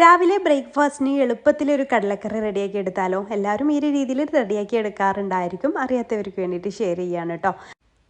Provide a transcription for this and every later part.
രാവിലെ ബ്രേക്ക്ഫാസ്റ്റിന് എളുപ്പത്തിലൊരു കടലക്കറി റെഡിയാക്കി എടുത്താലോ? എല്ലാവരും ഈ രീതിയിൽ റെഡിയാക്കി എടുക്കാറുണ്ടായിരിക്കും. അറിയാത്തവർക്ക് വേണ്ടിയിട്ട് ഷെയർ ചെയ്യാണ് കേട്ടോ.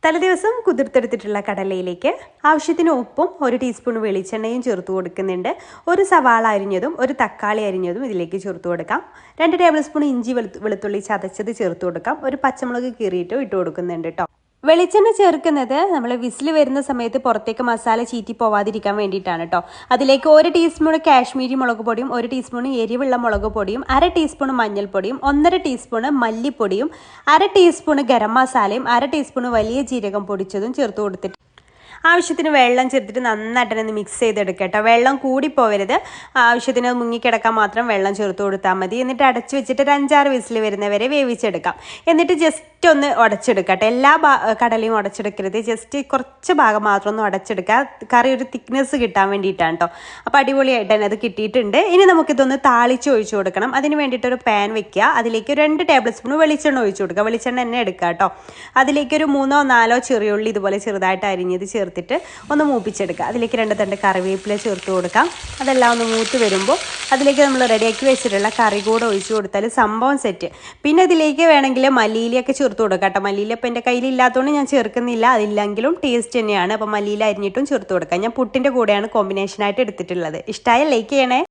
തലേദിവസം കുതിർത്തെടുത്തിട്ടുള്ള കടലയിലേക്ക് ആവശ്യത്തിന് ഉപ്പും 1 ടീസ്പൂൺ വെളിച്ചെണ്ണയും ചേർത്ത് കൊടുക്കുന്നുണ്ട്. ഒരു സവാള അരിഞ്ഞതും ഒരു തക്കാളി അരിഞ്ഞതും ഇതിലേക്ക് ചേർത്ത് കൊടുക്കാം. 2 ടേബിൾ സ്പൂൺ ഇഞ്ചി വെളുത്തുള്ളി ചതച്ചത് ചേർത്ത് കൊടുക്കാം. ഒരു പച്ചമുളക് കീറിയിട്ട് ഇട്ട് കൊടുക്കുന്നുണ്ട് കേട്ടോ. വെളിച്ചെണ്ണ ചേർക്കുന്നത് നമ്മൾ വിസിൽ വരുന്ന സമയത്ത് പുറത്തേക്ക് മസാല ചീറ്റി പോവാതിരിക്കാൻ വേണ്ടിയിട്ടാണ് കേട്ടോ. അതിലേക്ക് 1 ടീസ്പൂൺ കാശ്മീരി മുളക് പൊടിയും 1 ടീസ്പൂൺ എരിവുള്ള മുളക് പൊടിയും 1/2 ടീസ്പൂൺ മഞ്ഞൾപ്പൊടിയും 1/2 ടീസ്പൂൺ മല്ലിപ്പൊടിയും 1/2 ടീസ്പൂൺ ഗരം മസാലയും 1/2 ടീസ്പൂൺ വലിയ ജീരകം പൊടിച്ചതും ചേർത്ത് കൊടുത്തിട്ട് ആവശ്യത്തിന് വെള്ളം ചേർത്തിട്ട് നന്നായിട്ടൊന്ന് മിക്സ് ചെയ്തെടുക്കുക കേട്ടോ. വെള്ളം കൂടിപ്പോവരുത്. ആവശ്യത്തിന് മുങ്ങിക്കിടക്കാൻ മാത്രം വെള്ളം ചേർത്ത് കൊടുത്താൽ മതി. എന്നിട്ട് അടച്ചു വെച്ചിട്ട് ഒരു 5-6 വിസിൽ വരുന്നവരെ വേവിച്ചെടുക്കാം. എന്നിട്ട് ജസ്റ്റ് ഒന്ന് ഉടച്ചെടുക്കുക കേട്ടോ. എല്ലാ കടലയും ഉടച്ചെടുക്കരുത്. ജസ്റ്റ് കുറച്ച് ഭാഗം മാത്രം ഒന്ന് ഉടച്ചെടുക്കുക. കറി ഒരു തിക്നെസ് കിട്ടാൻ വേണ്ടിയിട്ടാണ് കേട്ടോ. അപ്പോൾ അടിപൊളിയായിട്ട് തന്നെ അത് കിട്ടിയിട്ടുണ്ട്. ഇനി നമുക്കിതൊന്ന് താളിച്ച് ഒഴിച്ചു കൊടുക്കണം. അതിന് വേണ്ടിയിട്ടൊരു പാൻ വെക്കുക. അതിലേക്ക് 2 ടേബിൾ സ്പൂൺ വെളിച്ചെണ്ണ ഒഴിച്ചു കൊടുക്കുക. വെളിച്ചെണ്ണ തന്നെ എടുക്കുക കേട്ടോ. അതിലേക്കൊരു 3-4 ചെറിയുള്ളി ഇതുപോലെ ചെറുതായിട്ട് അരിഞ്ഞത് ചേർത്തിട്ട് ഒന്ന് മൂപ്പിച്ചെടുക്കുക. അതിലേക്ക് 2 തണ്ട് കറിവേപ്പില ചേർത്ത് കൊടുക്കാം. അതെല്ലാം ഒന്ന് മൂത്ത് വരുമ്പോൾ അതിലേക്ക് നമ്മൾ റെഡിയാക്കി വെച്ചിട്ടുള്ള കറി കൂടെ ഒഴിച്ചു കൊടുത്താൽ സംഭവം സെറ്റ്. പിന്നെ ഇതിലേക്ക് വേണമെങ്കിൽ മല്ലിയിലയൊക്കെ ചേർത്ത് കൊടുക്കാം കേട്ടോ. മല്ലിയില ഇപ്പം എൻ്റെ കയ്യിലില്ലാത്തതുകൊണ്ട് ഞാൻ ചേർക്കുന്നില്ല. അതില്ലെങ്കിലും ടേസ്റ്റ് തന്നെയാണ്. അപ്പോൾ മല്ലിയില അരിഞ്ഞിട്ടും ചേർത്ത് കൊടുക്കാം. ഞാൻ പുട്ടിൻ്റെ കൂടെയാണ് കോമ്പിനേഷനായിട്ട് എടുത്തിട്ടുള്ളത്. ഇഷ്ടമായ ലൈക്ക് ചെയ്യണേ.